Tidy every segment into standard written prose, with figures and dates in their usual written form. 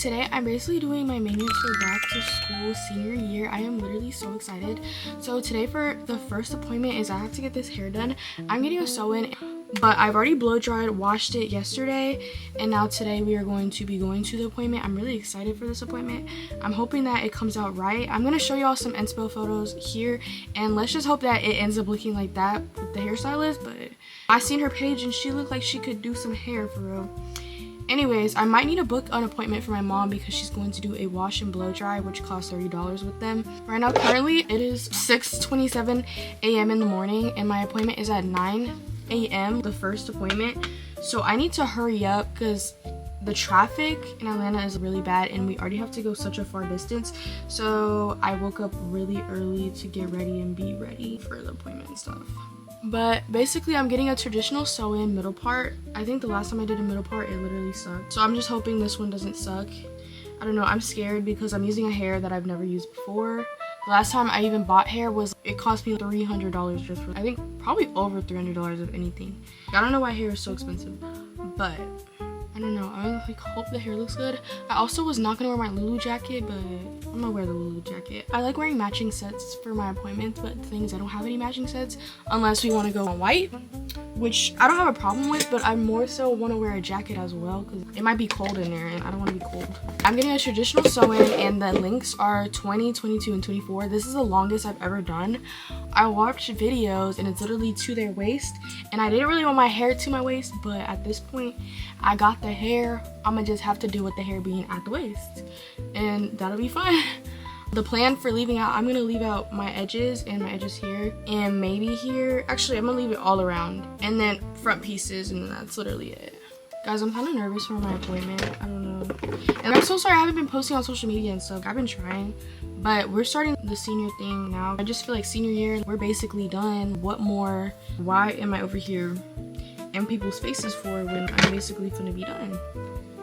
today I'm basically doing my makeup for back to school senior year. I am literally so excited. So today for the first appointment is I have to get this hair done. I'm getting a sew-in, but I've already blow dried, washed it yesterday, and now today we are going to be going to the appointment. I'm really excited for this appointment. I'm hoping that it comes out right. I'm gonna show y'all some inspo photos here, and let's just hope that it ends up looking like that with the hairstylist. But I seen her page and she looked like she could do some hair for real. Anyways, I might need to book an appointment for my mom because she's going to do a wash and blow dry, which costs $30 with them. Right now, currently, it is 6:27 a.m. in the morning, and my appointment is at 9 a.m., the first appointment. So I need to hurry up because the traffic in Atlanta is really bad, and we already have to go such a far distance. So I woke up really early to get ready and be ready for the appointment and stuff. But basically, I'm getting a traditional sew-in middle part. I think the last time I did a middle part, it literally sucked. So I'm just hoping this one doesn't suck. I don't know, I'm scared because I'm using a hair that I've never used before. The last time I even bought hair it cost me $300 just for, I think probably over $300 if anything. I don't know why hair is so expensive, but I don't know. I like hope the hair looks good. I also was not gonna wear my Lulu jacket, but I'm gonna wear the Lulu jacket. I like wearing matching sets for my appointments, but the thing is I don't have any matching sets unless we want to go on white, which I don't have a problem with, but I more so want to wear a jacket as well because it might be cold in there and I don't want to be cold. I'm getting a traditional sew-in and the links are 20, 22, and 24. This is the longest I've ever done. I watched videos and it's literally to their waist, and I didn't really want my hair to my waist, but at this point I got the hair. I'm gonna just have to do with the hair being at the waist, and that'll be fine. The plan for leaving out, I'm gonna leave out my edges and my edges here and maybe here. Actually, I'm gonna leave it all around and then front pieces, and that's literally it. Guys, I'm kind of nervous for my appointment. I don't know. And I'm so sorry I haven't been posting on social media and stuff. I've been trying, but we're starting the senior thing now. I just feel like senior year, we're basically done. What more? Why am I over here in people's faces for when I'm basically gonna be done?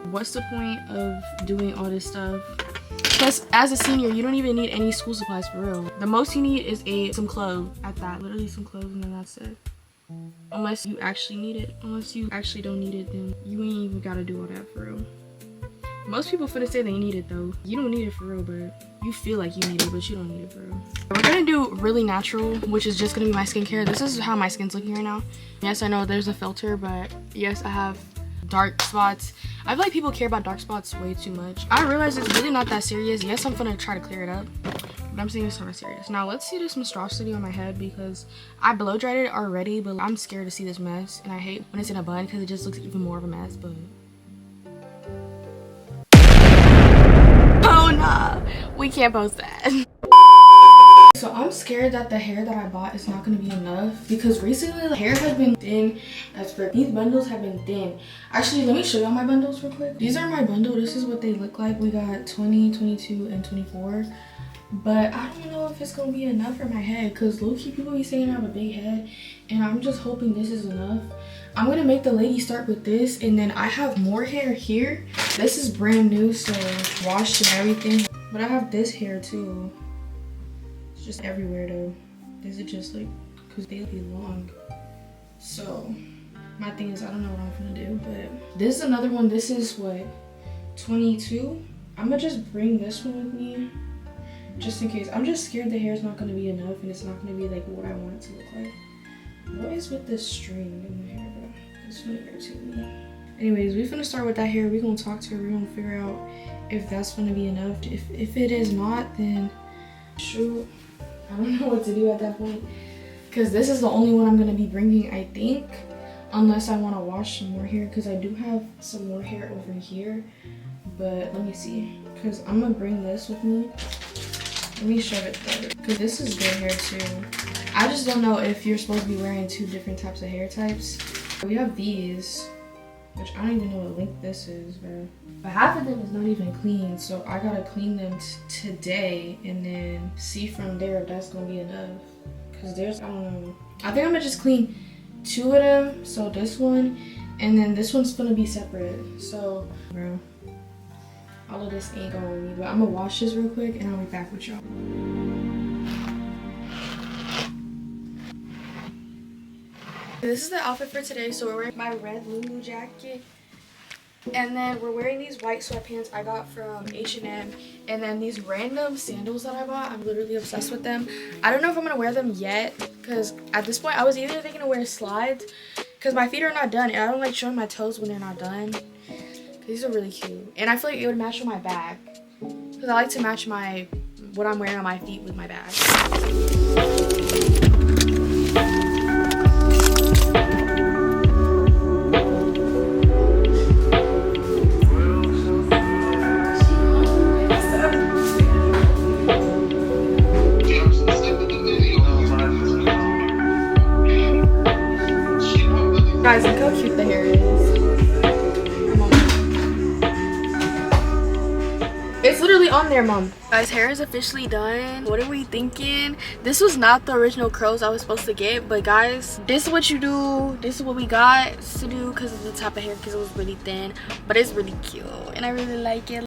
What's the point of doing all this stuff? Plus, as a senior, you don't even need any school supplies for real. The most you need is some clothes at that. Literally some clothes, and then that's it. Unless you actually need it. Unless you actually don't need it, then you ain't even gotta do all that for real. Most people finna say they need it though. You don't need it for real, but you feel like you need it, but you don't need it for real. We're gonna do really natural, which is just gonna be my skincare. This is how my skin's looking right now. Yes, I know there's a filter, but yes, I have dark spots. I feel like people care about dark spots way too much. I realize it's really not that serious. Yes, I'm gonna try to clear it up, but I'm saying it's not serious. Now let's see this monstrosity on my head because I blow dried it already, but I'm scared to see this mess, and I hate when it's in a bun because it just looks even more of a mess. But oh nah, we can't post that. So I'm scared that the hair that I bought is not going to be enough because recently the hair has been thin as frick. These bundles have been thin. Actually, let me show y'all my bundles real quick. These are my bundle. This is what they look like. We got 20, 22, and 24. But I don't know if it's going to be enough for my head because low-key people be saying I have a big head, and I'm just hoping this is enough. I'm going to make the lady start with this, and then I have more hair here. This is brand new, so washed and everything. But I have this hair too. Just everywhere though. This is just like because they be long. So my thing is I don't know what I'm gonna do, but this is another one. This is what, 22. I'm gonna just bring this one with me just in case. I'm just scared the hair is not gonna be enough and it's not gonna be like what I want it to look like. What is with this string in the hair though? This one irritates me. Anyways, we're gonna start with that hair. We're gonna talk to her. We're gonna figure out if that's gonna be enough. If it is not, then shoot, I don't know what to do at that point because this is the only one I'm going to be bringing, I think, unless I want to wash some more hair because I do have some more hair over here. But let me see because I'm going to bring this with me. Let me shove it there because this is good hair too. I just don't know if you're supposed to be wearing two different types of hair types. We have these, which I don't even know what length this is, but half of them is not even clean, so I gotta clean them today and then see from there if that's gonna be enough. Cause there's, I don't know. I think I'm gonna just clean two of them, so this one, and then this one's gonna be separate. So, bro, all of this ain't going with me, but I'm gonna wash this real quick and I'll be back with y'all. This is the outfit for today. So we're wearing my red Lulu jacket And then we're wearing these white sweatpants I got from H&M. And then these random sandals that I bought. I'm literally obsessed with them. I don't know if I'm going to wear them yet. Because at this point, I was either thinking to wear slides. Because my feet are not done. And I don't like showing my toes when they're not done. These are really cute. And I feel like it would match with my bag. Because I like to match what I'm wearing on my feet with my bag. Guys, look how cute the hair is. It's literally on there, Mom. Guys, hair is officially done. What are we thinking? This was not the original curls I was supposed to get, but guys, this is what you do. This is what we got to do because of the type of hair, because it was really thin, but it's really cute and I really like it.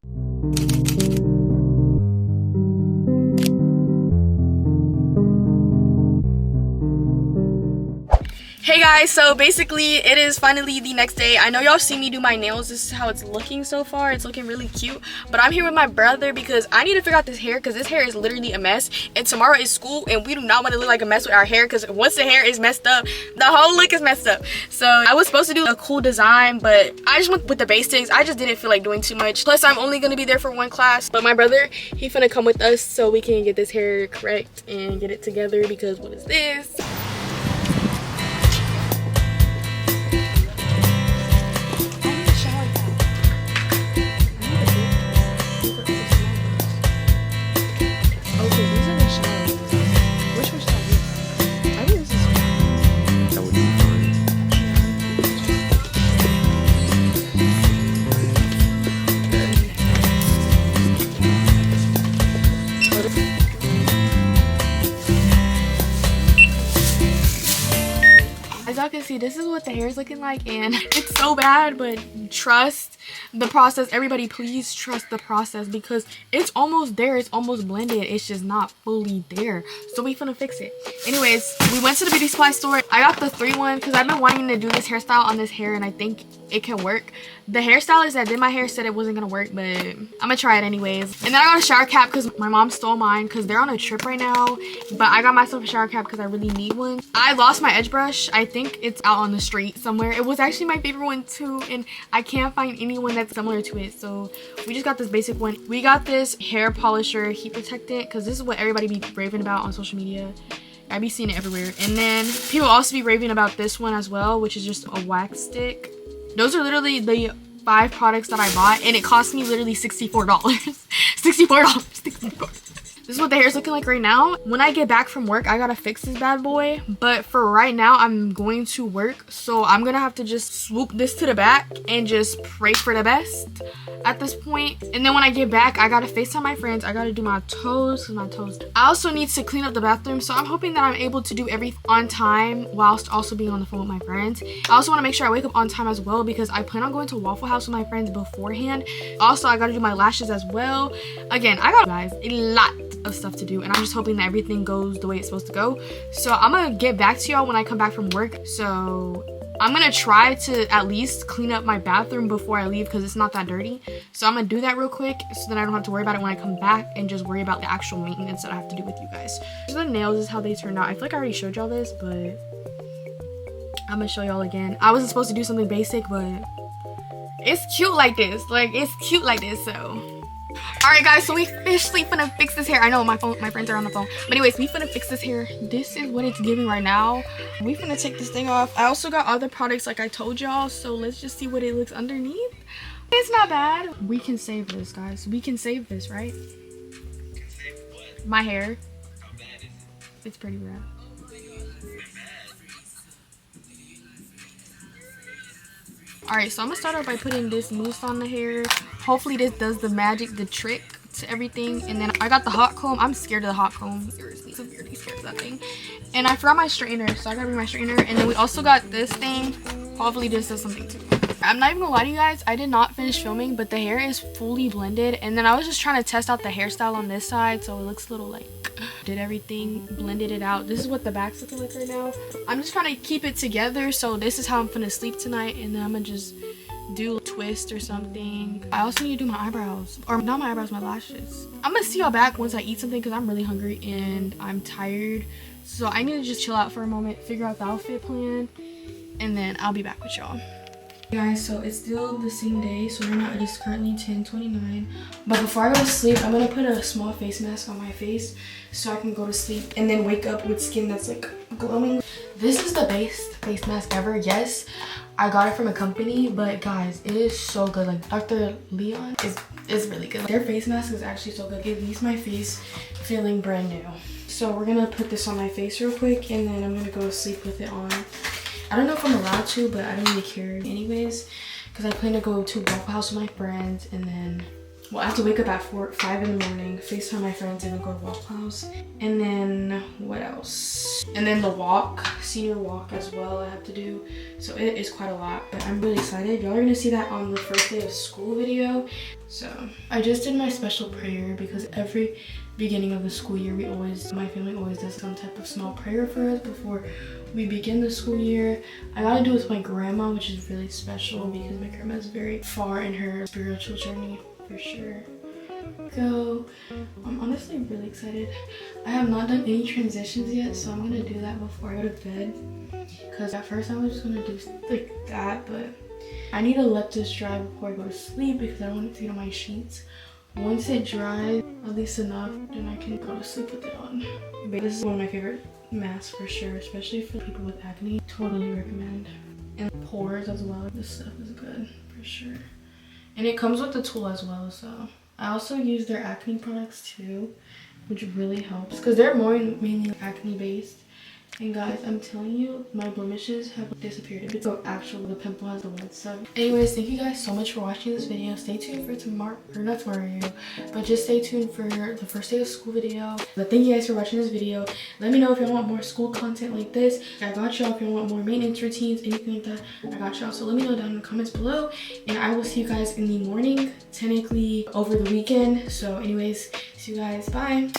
Hey guys, so basically it is finally the next day. I know y'all see me do my nails. This is how it's looking so far. It's looking really cute, but I'm here with my brother because I need to figure out this hair because this hair is literally a mess, and tomorrow is school and we do not want to look like a mess with our hair because once the hair is messed up, the whole look is messed up. So I was supposed to do a cool design, but I just went with the basics. I just didn't feel like doing too much. Plus I'm only going to be there for one class, but my brother, he finna come with us so we can get this hair correct and get it together because what is this? As y'all can see, this is what the hair is looking like, and it's so bad, but trust the process. Everybody please trust the process because it's almost there. It's almost blended. It's just not fully there, so we finna fix it. Anyways, we went to the beauty supply store. I got the 3-1 because I've been wanting to do this hairstyle on this hair and I think it can work. The hairstylist that did my hair said it wasn't gonna work, but I'm gonna try it anyways. And then I got a shower cap because my mom stole mine because they're on a trip right now, but I got myself a shower cap because I really need one. I lost my edge brush. I think it's out on the street somewhere. It was actually my favorite one too, and I can't find anyone that's similar to it, so we just got this basic one. We got this hair polisher heat protectant because this is what everybody be raving about on social media. I be seeing it everywhere. And then people also be raving about this one as well, which is just a wax stick. Those are literally the 5 products that I bought, and it cost me literally $64. $64. This is what the hair is looking like right now. When I get back from work, I gotta fix this bad boy. But for right now, I'm going to work. So I'm gonna have to just swoop this to the back and just pray for the best at this point. And then when I get back, I gotta FaceTime my friends. I gotta do my toes, I also need to clean up the bathroom. So I'm hoping that I'm able to do everything on time whilst also being on the phone with my friends. I also wanna make sure I wake up on time as well because I plan on going to Waffle House with my friends beforehand. Also, I gotta do my lashes as well. Again, I got, guys, a lot of stuff to do, and I'm just hoping that everything goes the way it's supposed to go. So I'm gonna get back to y'all when I come back from work. So I'm gonna try to at least clean up my bathroom before I leave because it's not that dirty. So I'm gonna do that real quick so that I don't have to worry about it when I come back and just worry about the actual maintenance that I have to do with you guys. So the nails is how they turned out. I feel like I already showed y'all this, but I'm gonna show y'all again. I wasn't supposed to do something basic, but it's cute like this. Like, it's cute like this, so. Alright guys, so we officially finna fix this hair. I know my friends are on the phone, but anyways, we finna fix this hair. This is what it's giving right now. We finna take this thing off. I also got other products like I told y'all, so let's just see what it looks underneath. It's not bad. We can save this, guys. We can save this, right? My hair. It's pretty bad. Alright, so I'm gonna start off by putting this mousse on the hair. Hopefully this does the magic, the trick to everything. And then I got the hot comb. I'm scared of the hot comb. Seriously, severely scared of that thing. And I forgot my straightener, so I gotta bring my straightener. And then we also got this thing. Hopefully this does something too. I'm not even gonna lie to you guys, I did not finish filming, but the hair is fully blended. And then I was just trying to test out the hairstyle on this side, so it looks a little like, did everything, blended it out. This is what the back's looking like right now. I'm just trying to keep it together, so this is how I'm gonna sleep tonight. And then I'm gonna just do twist or something. I also need to do my eyebrows, or not my eyebrows, my lashes. I'm gonna see y'all back once I eat something because I'm really hungry and I'm tired. So I need to just chill out for a moment, figure out the outfit plan, and then I'll be back with y'all. Guys, so it's still the same day, so right now it is currently 10:29. But before I go to sleep, I'm gonna put a small face mask on my face so I can go to sleep and then wake up with skin that's like glowing. This is the best face mask ever. Yes, I got it from a company, but guys, it is so good. Like Dr. Leon is really good. Their face mask is actually so good. It leaves my face feeling brand new. So we're gonna put this on my face real quick and then I'm gonna go to sleep with it on. I don't know if I'm allowed to, but I don't really care anyways, because I plan to go to Waffle House with my friends, and then, well, I have to wake up at 5 in the morning, FaceTime my friends, and then go to Waffle House. And then, what else? And then the walk, senior walk as well I have to do. So it is quite a lot, but I'm really excited. Y'all are going to see that on the first day of school video. So I just did my special prayer because every beginning of the school year, my family always does some type of small prayer for us before we begin the school year. I gotta do it with my grandma, which is really special because my grandma is very far in her spiritual journey for sure. I'm honestly really excited. I have not done any transitions yet, so I'm gonna do that before I go to bed, because at first I was just gonna do like that, but I need to let this dry before I go to sleep because I don't want it to get on my sheets. Once it dries at least enough, then I can go to sleep with it on. But this is one of my favorite masks for sure, especially for people with acne. Totally recommend. And pores as well. This stuff is good for sure. And it comes with the tool as well, so. I also use their acne products too, which really helps because they're mainly acne based. And guys, I'm telling you, my blemishes have disappeared. It's so actual, the pimple has the white stuff. Anyways, thank you guys so much for watching this video. Stay tuned for tomorrow, or not tomorrow, but just stay tuned for the first day of school video. But thank you guys for watching this video. Let me know if you want more school content like this. I got y'all. If you want more maintenance routines, anything like that, I got y'all. So let me know down in the comments below. And I will see you guys in the morning, technically over the weekend. So anyways, see you guys. Bye.